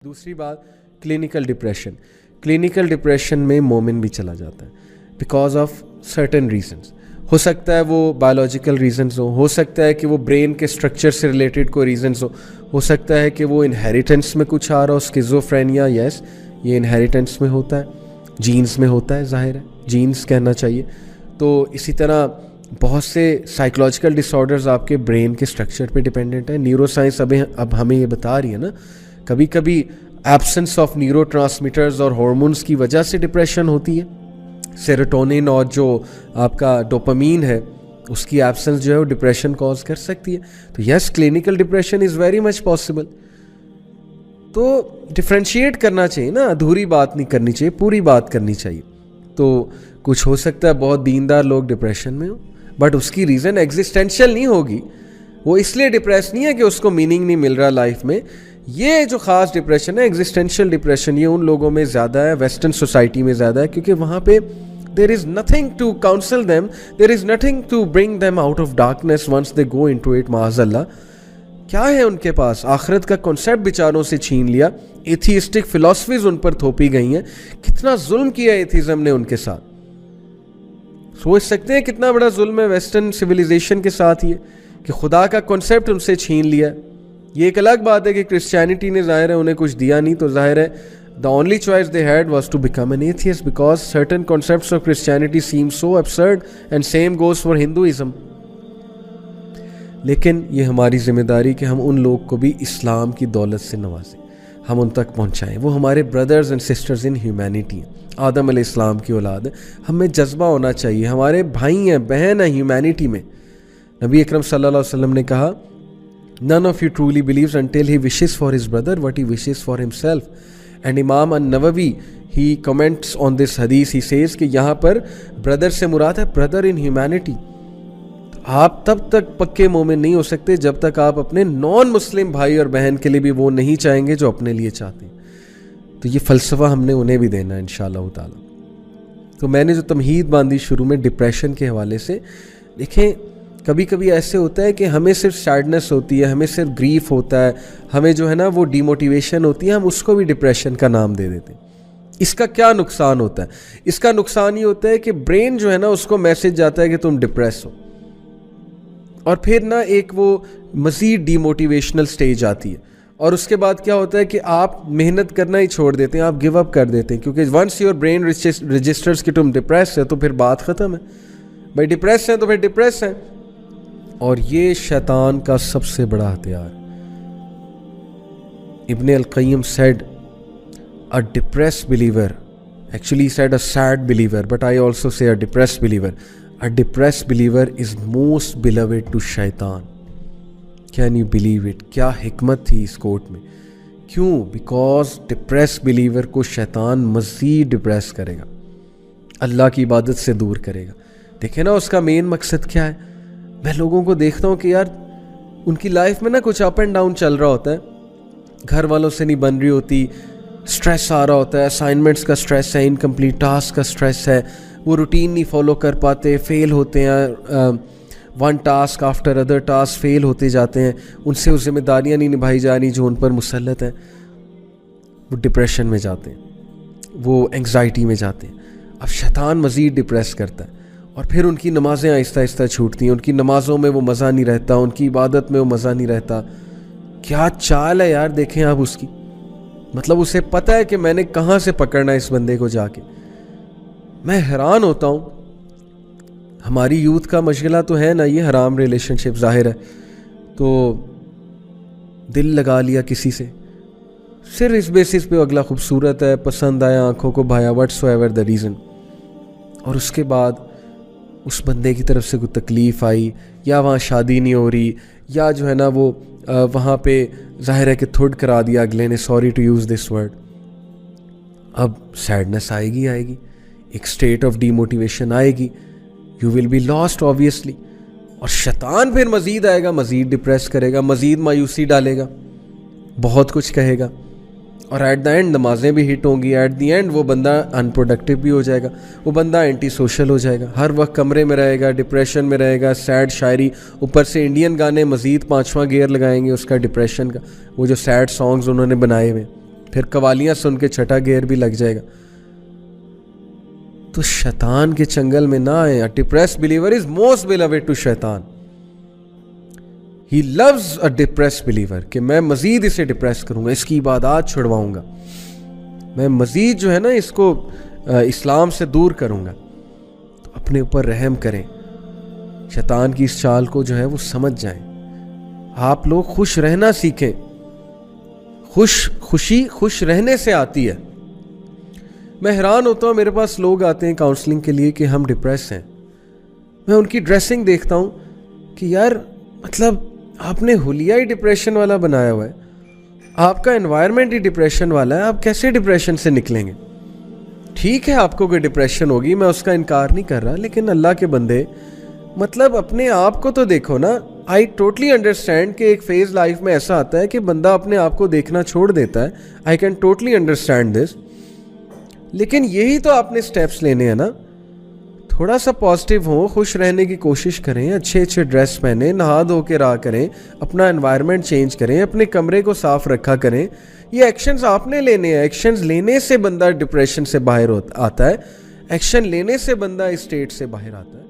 दूसरी बात, clinical depression में मोमिन भी चला जाता है बिकॉज ऑफ सर्टेन रीजंस। हो सकता है वो बायोलॉजिकल रीजंस हो सकता है कि वो ब्रेन के स्ट्रक्चर से रिलेटेड कोई रीजंस हो सकता है कि वो इनहेरिटेंस में कुछ आ रहा हो, स्किज़ोफ्रेनिया। यस, ये इनहेरिटेंस में होता है, जीन्स में होता है, जाहिर है जीन्स कहना चाहिए। तो इसी तरह बहुत से साइकोलॉजिकल डिसऑर्डर्स आपके ब्रेन के स्ट्रक्चर पे डिपेंडेंट है। न्यूरोसाइंस अब हमें ये बता रही है ना, कभी कभी एब्सेंस ऑफ न्यूरोट्रांसमीटर्स और हार्मोन्स की वजह से डिप्रेशन होती है। सेरोटोनिन और जो आपका डोपामीन है उसकी एब्सेंस जो है वो डिप्रेशन कॉज कर सकती है। तो yes, clinical depression is very much possible. तो डिफ्रेंशिएट करना चाहिए ना, अधूरी बात नहीं करनी चाहिए, पूरी बात करनी चाहिए। तो कुछ हो सकता है बहुत दीनदार लोग डिप्रेशन में हो, बट उसकी रीज़न एग्जिस्टेंशियल नहीं होगी। वो इसलिए डिप्रेस नहीं है कि उसको मीनिंग नहीं मिल रहा लाइफ में। ये जो ख़ास डिप्रेशन है, एग्जिस्टेंशियल डिप्रेशन, ये उन लोगों में ज़्यादा है, वेस्टर्न सोसाइटी में ज़्यादा है, क्योंकि वहाँ पे there is nothing to counsel them, there is nothing to bring them out of darkness once they go into it. माअज़ल्लाह, क्या है उनके पास? आखिरत का कॉन्सेप्ट बेचारों से छीन लिया, एथियस्टिक फिलॉसफीज उन पर थोपी गई हैं। कितना जुल्म किया एथिज्म ने उनके साथ, सोच सकते हैं कितना बड़ा जुल्म है वेस्टर्न सिविलाइजेशन के साथ ये, कि खुदा का कॉन्सेप्ट उनसे छीन लिया। ये एक अलग बात है कि क्रिश्चियनिटी ने जाहिर है उन्हें कुछ दिया नहीं, तो जाहिर है the only choice they had was to become an atheist because certain concepts of Christianity seem so absurd and same goes for Hinduism. लेकिन ये हमारी जिम्मेदारी कि हम उन लोग को भी इस्लाम की दौलत से नवाजें, हम उन तक पहुँचाएँ। वो हमारे brothers and sisters in humanity हैं, आदम अलैहिस्सलाम की औलाद है। हमें जज्बा होना चाहिए, हमारे भाई हैं, बहन हैं ह्यूमैनिटी में। नबी अकरम सल्लल्लाहु अलैहि वसल्लम ने कहा, none of you truly believes until he wishes for his brother what he wishes for himself. And Imam an-Nawawi, he comments on this hadith, he says कि यहाँ पर ब्रदर से मुराद है ब्रदर इन ह्यूमैनिटी। आप तब तक पक्के मोमिन नहीं हो सकते जब तक आप अपने नॉन मुस्लिम भाई और बहन के लिए भी वो नहीं चाहेंगे जो अपने लिए चाहते हैं। तो ये फ़लसफ़ा हमने उन्हें भी देना है इंशाअल्लाह ताला। तो मैंने जो तमहीद बांधी शुरू में डिप्रेशन के हवाले से, देखें कभी कभी ऐसे होता है कि हमें सिर्फ सैडनेस होती है, हमें सिर्फ ग्रीफ होता है, हमें जो है ना वो डिमोटिवेशन होती है, हम उसको भी डिप्रेशन का नाम दे देते हैं। इसका क्या नुकसान होता है? इसका नुकसान ये होता है कि ब्रेन जो है ना उसको मैसेज जाता है कि तुम डिप्रेस हो, और फिर ना एक वो मज़ीद डिमोटिवेशनल स्टेज आती है, और उसके बाद क्या होता है कि आप मेहनत करना ही छोड़ देते हैं, आप गिव अप कर देते हैं, क्योंकि वंस योर ब्रेन रजिस्टर्स कि तुम डिप्रेस है तो फिर बात ख़त्म है। भाई डिप्रेस हैं तो फिर डिप्रेस हैं। और ये शैतान का सबसे बड़ा हथियार। इब्न अल-क़य्यिम said a depressed believer, actually he said a sad believer, but I also say a depressed believer. A depressed believer is most beloved to शैतान। Can you believe it? क्या हिकमत थी इस कोट में। क्यों? बिकॉज डिप्रेस बिलीवर को शैतान मज़ीद डिप्रेस करेगा, अल्लाह की इबादत से दूर करेगा। देखें ना उसका मेन मकसद क्या है। मैं लोगों को देखता हूँ कि यार उनकी लाइफ में ना कुछ अप एंड डाउन चल रहा होता है, घर वालों से नहीं बन रही होती, स्ट्रेस आ रहा होता है, असाइनमेंट्स का स्ट्रेस है, इनकम्प्लीट टास्क का स्ट्रेस है, वो रूटीन नहीं फॉलो कर पाते, फेल होते हैं, one task after other task fail होते जाते हैं, उनसे वो जिम्मेदारियाँ नहीं निभाई जा रही जो उन पर मुसल्लत हैं। वो डिप्रेशन में जाते हैं, वो एंग्जाइटी में जाते हैं। अब शैतान मज़ीद डिप्रेस करता है, और फिर उनकी नमाज़ें आहिस्ता आहिस्ता छूटती हैं, उनकी नमाज़ों में वो मज़ा नहीं रहता, उनकी इबादत में वो मज़ा नहीं रहता। क्या चाल है यार, देखें आप उसकी। मतलब उसे पता है कि मैंने कहाँ से पकड़ना है इस बंदे को जाके। मैं हैरान होता हूँ, हमारी यूथ का मशगला तो है ना ये हराम रिलेशनशिप, जाहिर है। तो दिल लगा लिया किसी से सिर्फ इस बेसिस पे अगला खूबसूरत है, पसंद आया, आंखों को भाया, व्हाट्सएवर द रीज़न, और उसके बाद उस बंदे की तरफ से कोई तकलीफ़ आई, या वहाँ शादी नहीं हो रही, या जो है ना वो वहाँ पे जाहिर है कि थोड़ करा दिया अगले ने, sorry to use this word. अब सैडनेस आएगी, एक स्टेट ऑफ डीमोटिवेशन आएगी, you will be lost obviously. और शैतान फिर मज़ीद आएगा, मज़ीद डिप्रेस करेगा, मज़ीद मायूसी डालेगा, बहुत कुछ कहेगा, और एट द एंड नमाजें भी हिट होंगी। एट द एंड वो बंदा अनप्रोडक्टिव भी हो जाएगा, वो बंदा एंटी सोशल हो जाएगा, हर वक्त कमरे में रहेगा, डिप्रेशन में रहेगा, सैड शायरी, ऊपर से इंडियन गाने मज़ीद 5वां गियर लगाएंगे उसका डिप्रेशन का। वो जो सैड सॉन्ग्स उन्होंने बनाए हुए, फिर कवालियां सुन के छठा गेयर भी लग जाएगा। तो शैतान के चंगल में ना आए। A depressed believer is most beloved to शैतान। He loves a depressed believer कि मैं मजीद इसे डिप्रेस करूंगा, इसकी इबादत छुड़वाऊंगा, मैं मजीद जो है ना इसको इस्लाम से दूर करूंगा। तो अपने ऊपर रहम करें, शैतान की इस चाल को जो है वो समझ जाएं। आप लोग खुश रहना सीखें। खुशी खुश रहने से आती है। मैं हैरान होता हूँ, मेरे पास लोग आते हैं काउंसलिंग के लिए कि हम डिप्रेस हैं। मैं उनकी ड्रेसिंग देखता हूँ कि यार मतलब आपने हुलिया ही डिप्रेशन वाला बनाया हुआ है, आपका एनवायरनमेंट ही डिप्रेशन वाला है, आप कैसे डिप्रेशन से निकलेंगे? ठीक है आपको कोई डिप्रेशन होगी, मैं उसका इनकार नहीं कर रहा, लेकिन अल्लाह के बंदे मतलब अपने आप को तो देखो ना। आई टोटली अंडरस्टैंड कि एक फेज लाइफ में ऐसा आता है कि बंदा अपने आप को देखना छोड़ देता है। I can totally understand this, लेकिन यही तो आपने स्टेप्स लेने हैं ना। थोड़ा सा पॉजिटिव हो, खुश रहने की कोशिश करें, अच्छे अच्छे ड्रेस पहने, नहा धो के रहा करें, अपना एनवायरनमेंट चेंज करें, अपने कमरे को साफ रखा करें। ये एक्शंस आपने लेने हैं। एक्शंस लेने से बंदा डिप्रेशन से बाहर आता है, एक्शन लेने से बंदा इस स्टेट से बाहर आता है।